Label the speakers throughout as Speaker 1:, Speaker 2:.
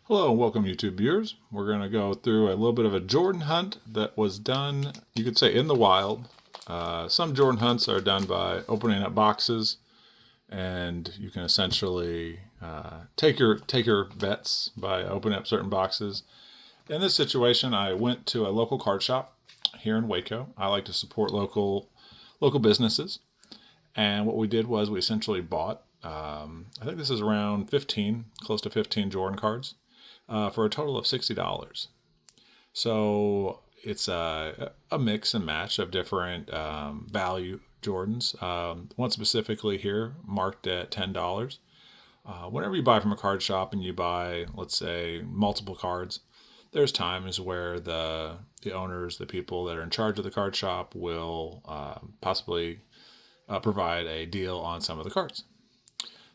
Speaker 1: Hello and welcome, YouTube viewers. We're going to go through a little bit of a Jordan hunt that was done, you could say, in the wild. Some Jordan hunts are done by opening up boxes, and you can essentially take your bets by opening up certain boxes. In this situation, I went to a local card shop here in Waco. I like to support local businesses, and what we did was we essentially bought. I think this is around 15, close to 15 Jordan cards for a total of $60. So it's a mix and match of different value Jordans. One specifically here marked at $10. Whenever you buy from a card shop and you buy, let's say, multiple cards, there's times where the owners, the people that are in charge of the card shop, will possibly provide a deal on some of the cards.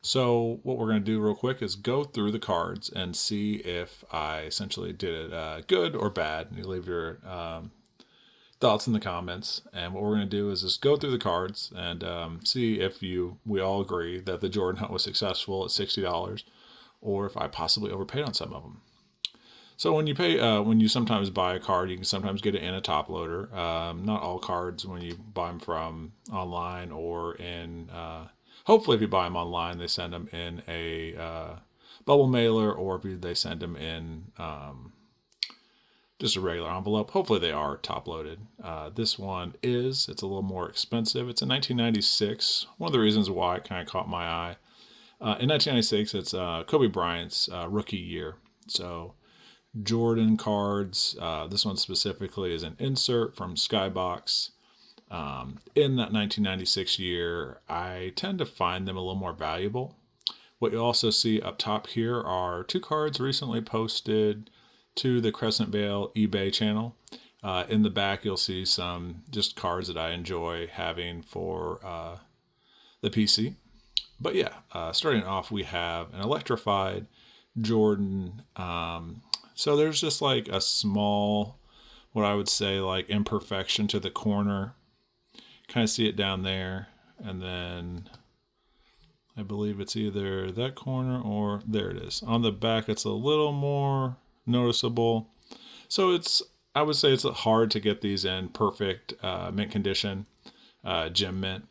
Speaker 1: So what we're going to do real quick is go through the cards and see if I essentially did it good or bad. You leave your thoughts in the comments. And what we're going to do is just go through the cards and see if we all agree that the Jordan hunt was successful at $60, or if I possibly overpaid on some of them. So when you sometimes buy a card, you can sometimes get it in a top loader. Not all cards, when you buy them from online or in hopefully, if you buy them online, they send them in a bubble mailer, or if they send them in just a regular envelope. Hopefully, they are top loaded. This one it's a little more expensive. It's a 1996. One of the reasons why it kind of caught my eye. In 1996, it's Kobe Bryant's rookie year. So Jordan cards. This one specifically is an insert from Skybox. In that 1996 year, I tend to find them a little more valuable. What you also see up top here are two cards recently posted to the Crescent Vale eBay channel. In the back, you'll see some just cards that I enjoy having for the PC. But yeah, starting off, we have an electrified Jordan. So there's just like a small, what I would say, like imperfection to the corner. Kind of see it down there, and then I believe it's either that corner or there it is. On the back, it's a little more noticeable. So I would say it's hard to get these in perfect mint condition, gem mint.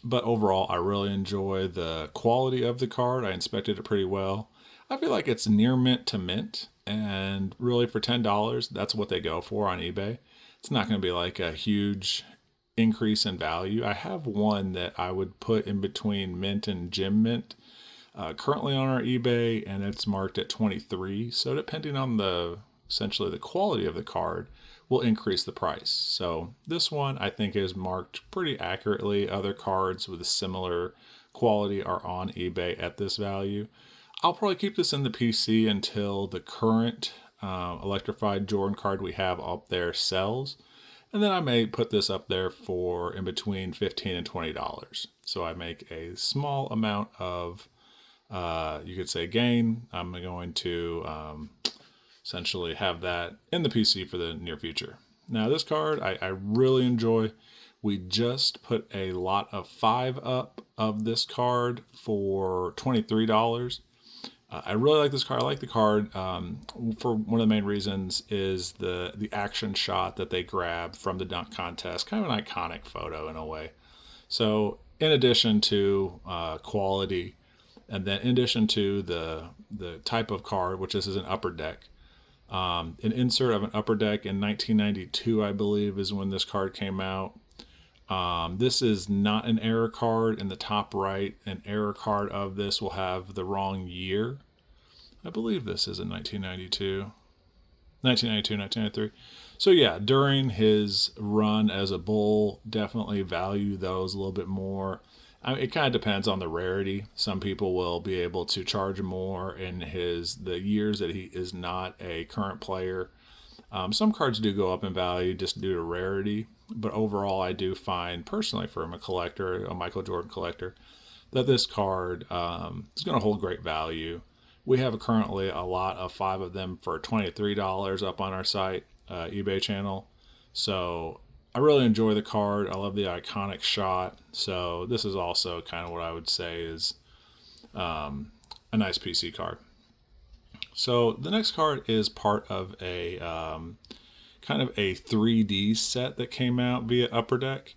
Speaker 1: But overall, I really enjoy the quality of the card. I inspected it pretty well. I feel like it's near mint to mint, and really for $10, that's what they go for on eBay. It's not going to be like a huge increase in value. I have one that I would put in between mint and gem mint currently on our eBay, and it's marked at 23. So depending on essentially the quality of the card will increase the price. So this one I think is marked pretty accurately. Other cards with a similar quality are on eBay at this value. I'll probably keep this in the PC until the current electrified Jordan card we have up there sells. And then I may put this up there for in between $15 and $20. So I make a small amount of, you could say, gain. I'm going to essentially have that in the PC for the near future. Now this card I really enjoy. We just put a lot of 5 up of this card for $23. I really like this card. I like the card for one of the main reasons is the action shot that they grabbed from the dunk contest. Kind of an iconic photo in a way. So in addition to quality, and then in addition to the type of card, which this is an upper deck, an insert of an upper deck in 1992, I believe, is when this card came out. This is not an error card. In the top right, an error card of this will have the wrong year. I believe this is in 1992, 1993. So yeah, during his run as a Bull, definitely value those a little bit more. It kind of depends on the rarity. Some people will be able to charge more in the years that he is not a current player. Some cards do go up in value just due to rarity, but overall I do find personally from a collector, a Michael Jordan collector, that this card is going to hold great value. We have currently a lot of 5 of them for $23 up on our site, eBay channel. So I really enjoy the card. I love the iconic shot. So this is also kind of what I would say is a nice PC card. So the next card is part of a kind of a 3D set that came out via Upper Deck.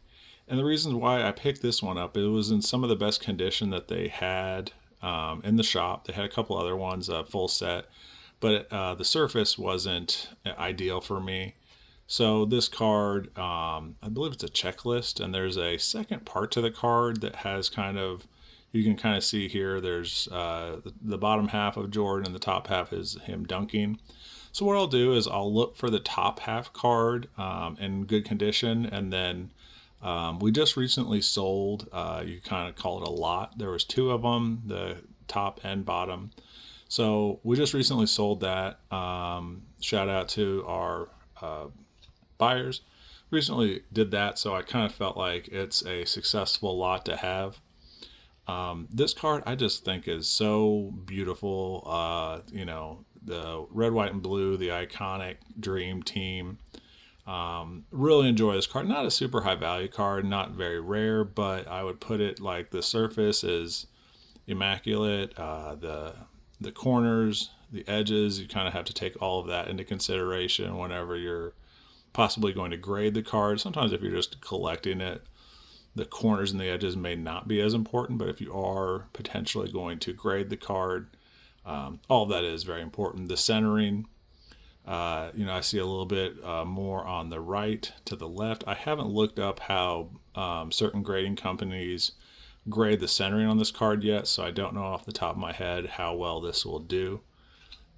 Speaker 1: And the reason why I picked this one up, it was in some of the best condition that they had in the shop. They had a couple other ones, full set, but the surface wasn't ideal for me. So this card, I believe it's a checklist, and there's a second part to the card that has kind of, you can kind of see here, there's the bottom half of Jordan and the top half is him dunking. So what I'll do is I'll look for the top half card in good condition, and then we just recently sold, you kind of call it a lot. There was two of them, the top and bottom. So we just recently sold that. Shout out to our buyers. Recently did that, so I kind of felt like it's a successful lot to have. This card I just think is so beautiful. You know, the red, white, and blue, the iconic Dream Team. Really enjoy this card. Not a super high value card, not very rare, but I would put it like the surface is immaculate. The corners, the edges, you kind of have to take all of that into consideration whenever you're possibly going to grade the card. Sometimes if you're just collecting it, the corners and the edges may not be as important, but if you are potentially going to grade the card, all of that is very important. The centering, you know, I see a little bit more on the right to the left. I haven't looked up how certain grading companies grade the centering on this card yet, so I don't know off the top of my head how well this will do.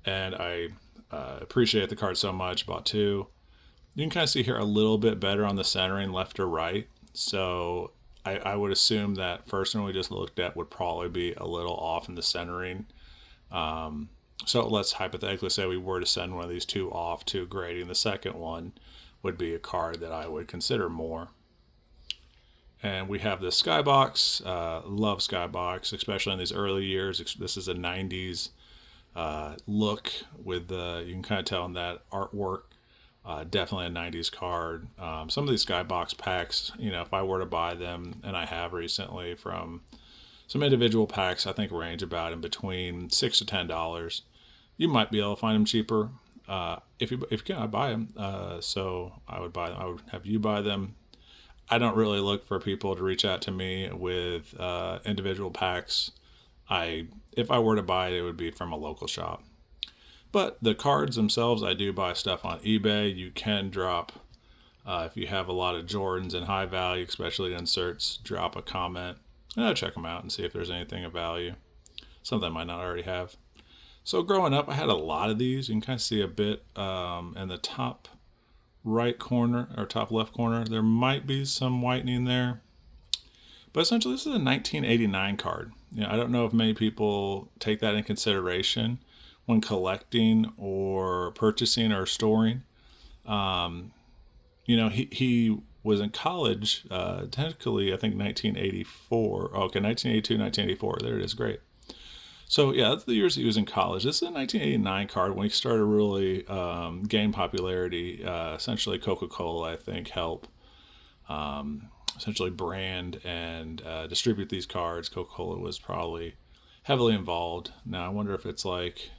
Speaker 1: And I appreciate the card so much, bought two. You can kind of see here a little bit better on the centering left or right. So I would assume that first one we just looked at would probably be a little off in the centering. So let's hypothetically say we were to send one of these two off to grading. The second one would be a card that I would consider more. And we have the Skybox. Love Skybox, especially in these early years. This is a 90s look with the, you can kind of tell in that artwork. Definitely a 90s card. Some of these Skybox packs, you know, if I were to buy them, and I have recently from some individual packs, I think range about in between $6 to $10. You might be able to find them cheaper. If you can, I buy them. So I would buy them. I would have you buy them. I don't really look for people to reach out to me with individual packs. If I were to buy it, it would be from a local shop. But the cards themselves, I do buy stuff on eBay. You can drop, if you have a lot of Jordans in high value, especially inserts, drop a comment. And I'll check them out and see if there's anything of value. Something I might not already have. So growing up, I had a lot of these. You can kind of see a bit in the top right corner or top left corner. There might be some whitening there. But essentially, this is a 1989 card. You know, I don't know if many people take that in consideration when collecting or purchasing or storing. You know, he was in college, technically, I think 1984. Okay, 1982, 1984. There it is. Great. So, yeah, that's the years he was in college. This is a 1989 card when he started really gain popularity. Essentially, Coca-Cola, I think, helped essentially brand and distribute these cards. Coca-Cola was probably heavily involved. Now, I wonder if it's like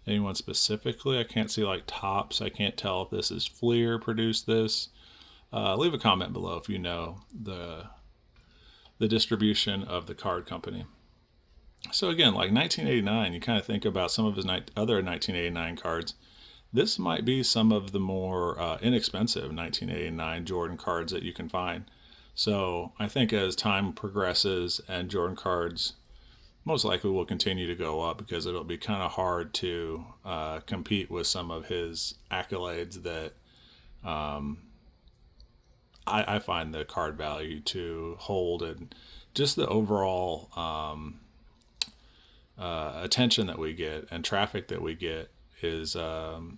Speaker 1: anyone specifically. I can't see like Tops. I can't tell if this is Fleer produced this. Leave a comment below if you know the distribution of the card company. So again, like 1989, you kind of think about some of his other 1989 cards. This might be some of the more inexpensive 1989 Jordan cards that you can find. So I think as time progresses and Jordan cards most likely will continue to go up, because it'll be kind of hard to compete with some of his accolades that I find the card value to hold, and just the overall attention that we get and traffic that we get is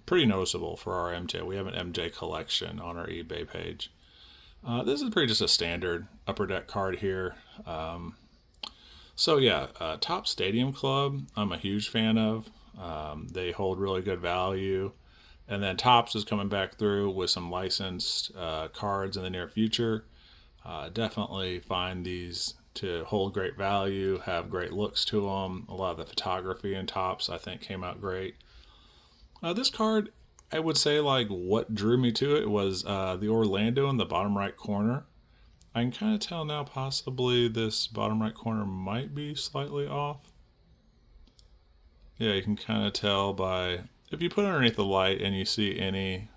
Speaker 1: pretty noticeable for our MJ. We have an MJ collection on our eBay page. This is pretty just a standard Upper Deck card here. So yeah, Top Stadium Club, I'm a huge fan of. They hold really good value. And then Topps is coming back through with some licensed cards in the near future. Definitely find these to hold great value, have great looks to them. A lot of the photography and tops I think came out great. This card, I would say like what drew me to it was the Orlando in the bottom right corner. I can kind of tell now possibly this bottom right corner might be slightly off. Yeah, you can kind of tell by, if you put it underneath the light and you see any,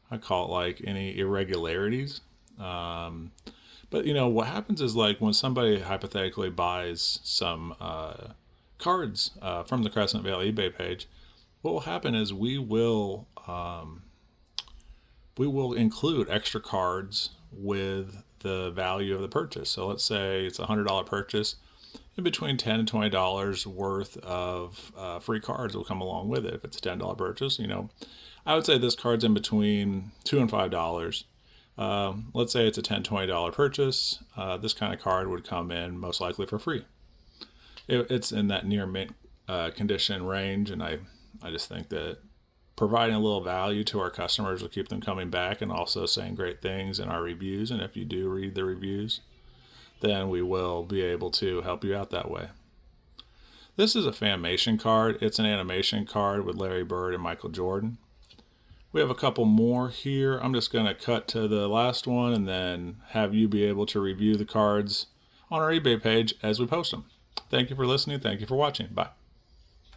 Speaker 1: I call it like any irregularities. But you know, what happens is like when somebody hypothetically buys some cards from the Crescent Vale eBay page, what will happen is we will include extra cards with the value of the purchase. So let's say it's a $100 purchase, in between $10 and $20 worth of free cards will come along with it. If it's a $10 purchase, you know, I would say this card's in between $2 and $5. Let's say it's a $10, $20 purchase. This kind of card would come in most likely for free. It's in that near mint condition range, and I just think that providing a little value to our customers will keep them coming back and also saying great things in our reviews. And if you do read the reviews, then we will be able to help you out that way. This is a Fanmation card. It's an animation card with Larry Bird and Michael Jordan. We have a couple more here. I'm just going to cut to the last one and then have you be able to review the cards on our eBay page as we post them. Thank you for listening. Thank you for watching. Bye.